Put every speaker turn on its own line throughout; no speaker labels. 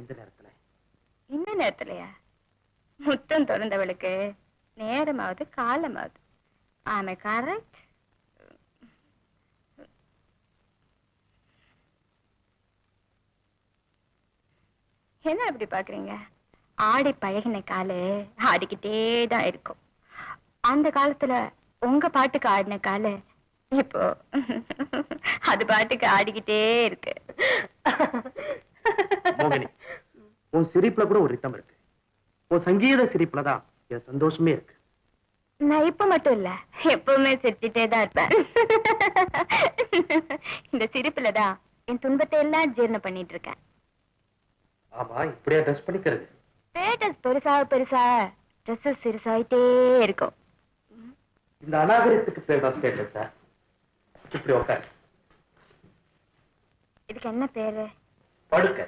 இந்த நேரத்துல?
இந்த நேரத்துலயா? முத்தம் திறந்தவளுக்கு நேரமாவது காலமாவது. ஆமை கரெக்ட். என்ன அப்படி பாக்குறீங்க? ஆடி பழகின காலு ஆடிக்கிட்டே தான் இருக்கும். அந்த காலத்துல உங்க பாட்டுக்கு ஆடின காலு இப்போ அது பாட்டுக்கு ஆடிக்கிட்டே இருக்கு.
மோகினி, உன் சிரிப்புல கூட ஒரு ரித்தம் இருக்கு. உன் சங்கீத சிரிப்புலதான் என் சந்தோஷமே இருக்கு.
நான் இப்ப மட்டும் இல்ல, எப்பவுமே சிரிச்சுட்டே தான் இருப்பேன். இந்த சிரிப்புலதான் என் துன்பத்தை எல்லாம் ஜீரணம் பண்ணிட்டு இருக்கேன்.
ஆமா, இப்படியா ட்ரெஸ் பண்ணிக்கிறது?
ஸ்டேட்டஸ் பெருசா பெருசா ட்ரெஸ் சிறுசாயிட்டே இருக்கும்.
இந்த அநாகரிகத்துக்கு பேர் தான் ஸ்டேட்டஸ். இப்படி உட்காரு.
இதுக்கு என்ன பேரு?
படுக்க.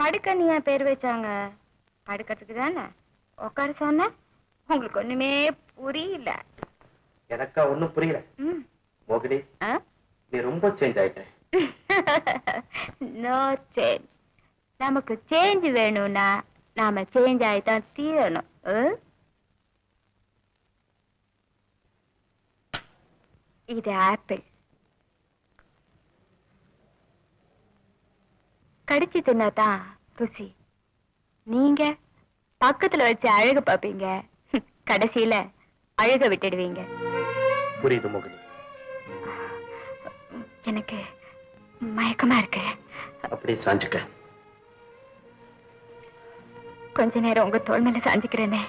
படுக்க நீ ஏன் பேர் வச்சாங்க? படுக்கிறதுக்கு தானே. உட்கார சொன்ன உங்களுக்கு ஒண்ணுமே புரியல.
எனக்கா ஒண்ணும் புரியல. மோகினி, நீ ரொம்ப சேஞ்ச் ஆயிட்ட.
No change. நமக்கு சேஞ்ச் வேணும்னா நாம சேஞ்ச் ஆயிதான் தீரணும். இது ஆப்பிள். கடிச்சு தின்னாதான் ருசி. நீங்க பக்கத்துல வச்சு அழகு பாப்பீங்க, கடைசியில அழுக விட்டுடுவீங்க.
புரியுது மோகினி.
எனக்கு மயக்கமா இருக்கு.
அப்படி சாஞ்சுக்க.
கொஞ்ச நேரம் உங்க தோள் மேல சாஞ்சுக்கிறேனே.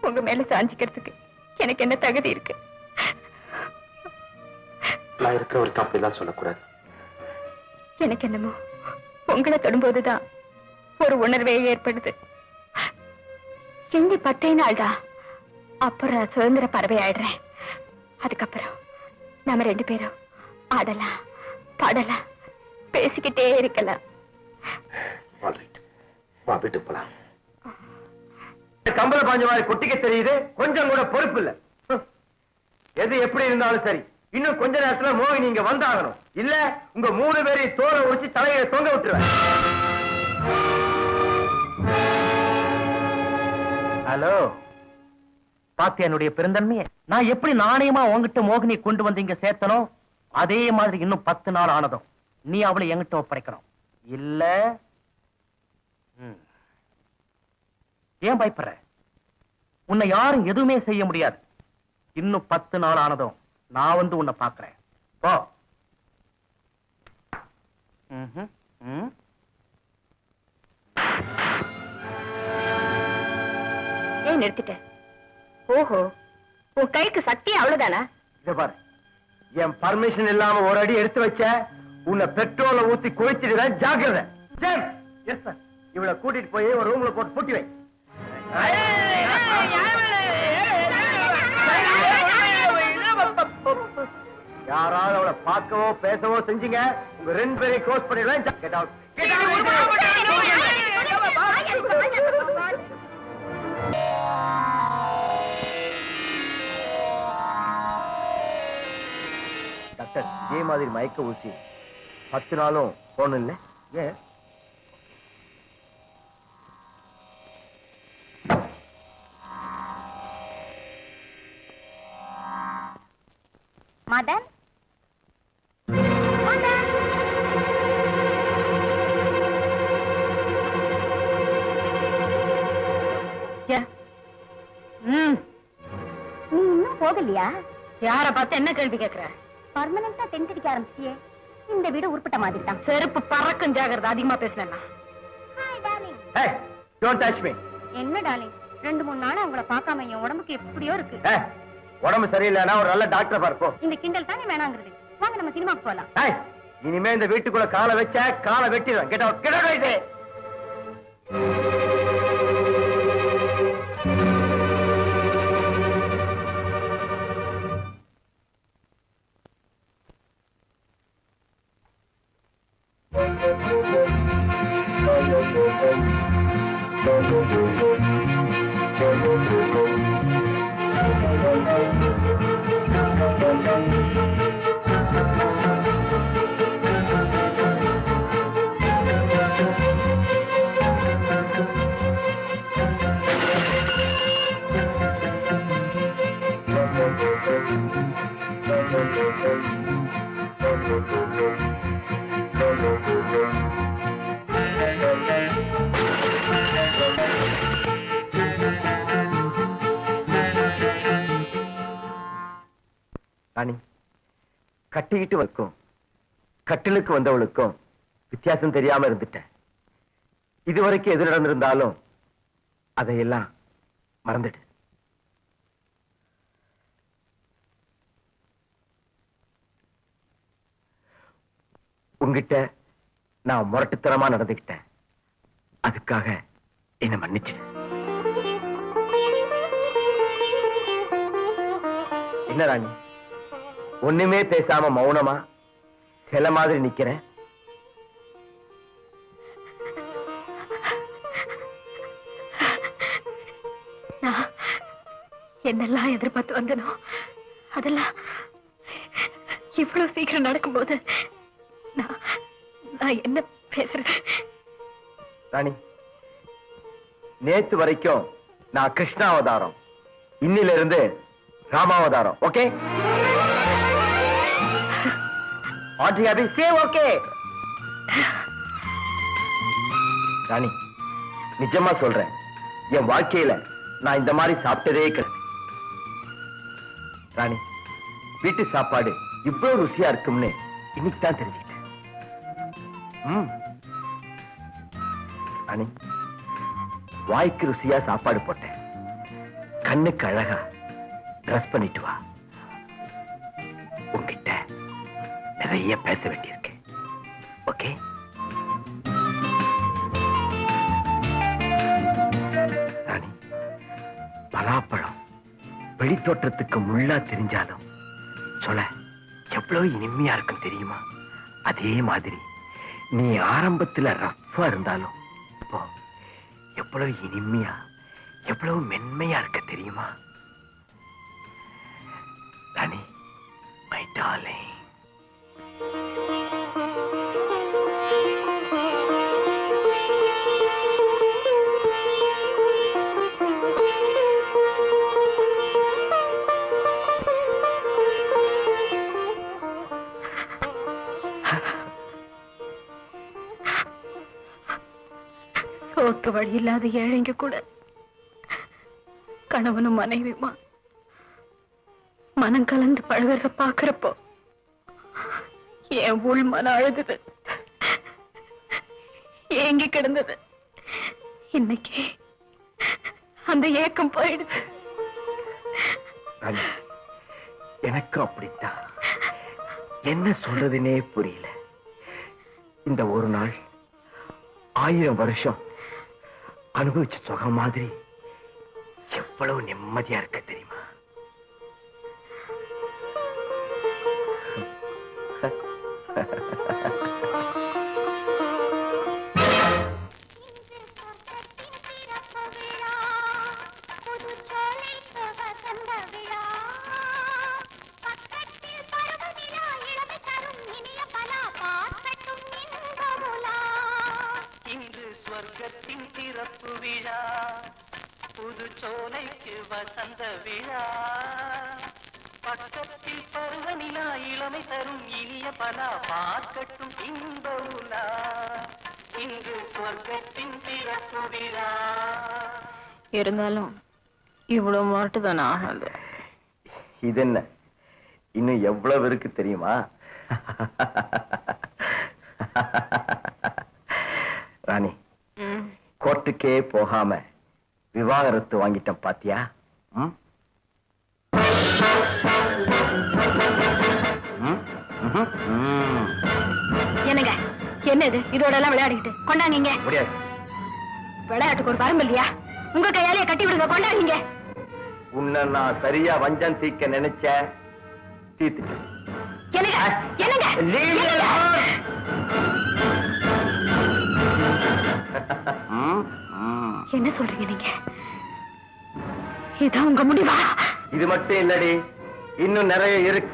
உங்க மேல சாஞ்சிக்கிறதுக்கு எனக்கு என்ன தகுதி இருக்கு?
நான் இருக்கிறவருக்கு அப்படிலாம் சொல்லக்கூடாது.
எனக்கு என்னமோ உங்களை தொடும்போதுதான் ஒரு உணர்வே ஏற்படுது. எஞ்சி 10 நாள் தான், அப்புறம் நான் சுதந்திர பறவை ஆயிடுறேன். அதுக்கப்புறம் நம்ம 2 பேரும் ஆடலாம், பாடலாம், பேசிக்கிட்டே இருக்கலாம்.
வீட்டுக்கு போலாம். கம்பள பாஞ்ச மாதிரி கொட்டிக்க தெரியுது, கொஞ்சம் கூட பொறுப்பு இல்ல. எது எப்படி இருந்தாலும் சரி, இன்னும் கொஞ்ச நேரத்துல மோகினி இங்க வந்தாகணும். இல்ல உங்க 3 பேரையும் தோலை உரிச்சு தலையில தொங்க விட்டுருவேன். ஹலோ, பாத்தியா என்னுடைய பெருந்தன்மையை? நான் எப்படி நாணயமா உங்ககிட்ட மோகினி கொண்டு வந்து இங்க சேர்த்தனோ, அதே மாதிரி இன்னும் 10 நாள் ஆனதும் நீ அவளை என்கிட்ட ஒப்படைக்கணும். இல்ல ஏன் பயப்படுற? உன்னை யாரும் எதுவுமே செய்ய முடியாது. இன்னும் 10 நாள் ஆனதும் நான் வந்து உன்னை பார்க்கிறேன். போ.
ஏன் நிறுத்திட்ட? ஓஹோ, உன் கைக்கு சக்தி அவ்வளவுதானா?
இத பாரு, என் பர்மிஷன் இல்லாம ஒரு அடி எடுத்து வச்ச உன்னை பெட்ரோல ஊத்தி குளிச்சிடுவேன். ஜாக்கிரதை. Yes sir. இவளை கூட்டிட்டு போய் ஒரு ரூம்ல போட்டு பூட்டி வை. யாராவது அவளை பார்க்கவோ பேசவோ செஞ்சீங்க, உங்க 2 பேரையும் க்ளோஸ் பண்ணிடுவேன். Get out. டாக்டர், இதே மாதிரி மயக்க ஊசி 10 நாளும் போன இல்ல? ஏன்?
மதன், நீ இன்னும் போகலையா? யார பார்த்து என்ன கேள்வி கேட்கிற? பர்மனண்டா தென்கடிக்க ஆரம்பிச்சியே. இந்த வீடு உருப்பட்ட மாதிரி தான். செருப்பு பறக்கும். ஜாகிரதை, அதிகமா பேசினா. என்ன டார்லிங், 2-3 நாளா உங்களை பார்க்காம என் உடம்புக்கு எப்படியோ இருக்கு.
உடம்பு சரியில்லைன்னா ஒரு நல்ல டாக்டர் பார்ப்போம்.
இந்த கிண்டல் தானே வேணாங்கிறது. வாங்க நம்ம சினிமாக்கு போலாம்.
இனிமே இந்த வீட்டுக்குள்ள காலை வச்ச காலை வெட்டிடுவேன். Get out, get out.
கட்டிக்கிட்டு வைக்கும் கட்டிலுக்கு வந்தவளுக்கும் வித்தியாசம் தெரியாம இருந்துட்டேன். இதுவரைக்கும் எது நடந்திருந்தாலும் அதையெல்லாம் மறந்துட்டு உங்ககிட்ட நான் முரட்டுத்தனமா நடந்துக்கிட்டேன். அதுக்காக என்ன மன்னிச்சு. என்ன ராணி, ஒண்ணுமே பேசாம மௌனமா சில மாதிரி நிக்கிற?
நான் என்னெல்லாம் எதிர்பார்த்து வந்தனோ அதெல்லாம் இவ்வளவு சீக்கிரம் நடக்கும்போது நான் என்ன பேசுறது?
ராணி, நேத்து வரைக்கும் நான் கிருஷ்ணாவதாரம், இன்னில இருந்து ராமாவதாரம். ஓகே? ஓகே ராணி, நிஜமா சொல்றேன், என் வாழ்க்கையில நான் இந்த மாதிரி சாப்பிட்டதே கிடையாது. ராணி, வீட்டு சாப்பாடு இவ்வளவு ருசியா இருக்கும்னு இன்னைக்கு தான் தெரிஞ்சுக்கிட்டேன். ராணி, வாய்க்கு ருசியா சாப்பாடு போட்டேன், கண்ணுக்கு அழகா ட்ரெஸ் பண்ணிட்டு வா. உங்ககிட்ட நிறைய பேச வேண்டியிருக்கு. ஓகே? ராணி, பலாப்பழம் வெளித்தோற்றத்துக்கு முள்ளா தெரிஞ்சாலும் சொல்ல எவ்வளவு இனிமையா இருக்கும் தெரியுமா? அதே மாதிரி நீ ஆரம்பத்துல ரஃப்பா இருந்தாலும் இப்போ எவ்வளவு இனிமையா எவ்வளவு மென்மையா இருக்க தெரியுமா? ராணி, மை டார்லிங்.
சோத்து வழி இல்லாத ஏழைங்க கூட கணவனும் மனைவியுமா மனம் கலந்து பழகிறத பாக்குறப்போ என் உள் மனம் அழுதுது, ஏங்கி கிடந்தது. இன்னைக்கு அந்த ஏக்கம் போயிடுது.
எனக்கு அப்படித்தான், என்ன சொல்றதுனே புரியல. இந்த ஒரு நாள் 1000 வருஷம் அனுபவிச்ச சுகம் மாதிரி எவ்வளவு நிம்மதியா இருக்க தெரியுமா?
சொர்க்கத்தின் திறப்பு விழா, புது சோலைக்கு வசந்த விழா, பக்கத்தில் பருவநிலா இளமை தரும் இனிய பலா, பார்க்கட்டும் இன்ப உலா, இன்று சொர்க்கத்தின் திறப்பு விழா.
இருந்தாலும் இவ்வளவு மாட்டுதான் ஆகாது.
இது என்ன, இன்னும் எவ்வளவு இருக்கு தெரியுமா? ராணி, கோர்ட்டுக்கே போகாம விவாகரத்து வாங்கிட்டேன் பாத்தியா?
என்னங்க, என்னது இதோட எல்லாம் விளையாடிக்கிட்டு? கொண்டாங்க.
முடியாது.
விளையாட்டுக்கு ஒரு பரம்பு இல்லையா? உங்க கையாலேயே கட்டி விடுங்க, கொண்டாங்க.
உன்னை நான் சரியா வஞ்சம் தீக்க நினைச்ச, தீர்த்துட்டு.
என்னங்க, என்னங்க, என்ன சொல்றீங்க நீங்க? இதான் உங்க முடிவா?
இது மட்டும் இல்லடி, இன்னும் நிறைய இருக்கு.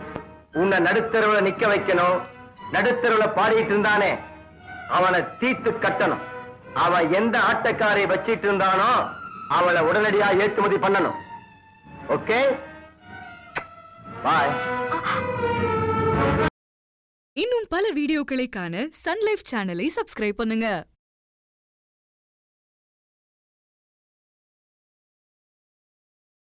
உன்னை நடுத்தருவுல நிக்க வைக்கணும். நடுத்தருவுல பாடிட்டு இருந்தானே, அவனை தீர்த்து கட்டணும். அவன் எந்த ஆட்டக்காரை வச்சிட்டு இருந்தானோ அவளை உடனடியா ஏற்றுமதி பண்ணணும். ஓகே, பாய்.
இன்னும் பல வீடியோக்களை காண சன் லைஃப் சேனலை சப்ஸ்கிரைப் பண்ணுங்க.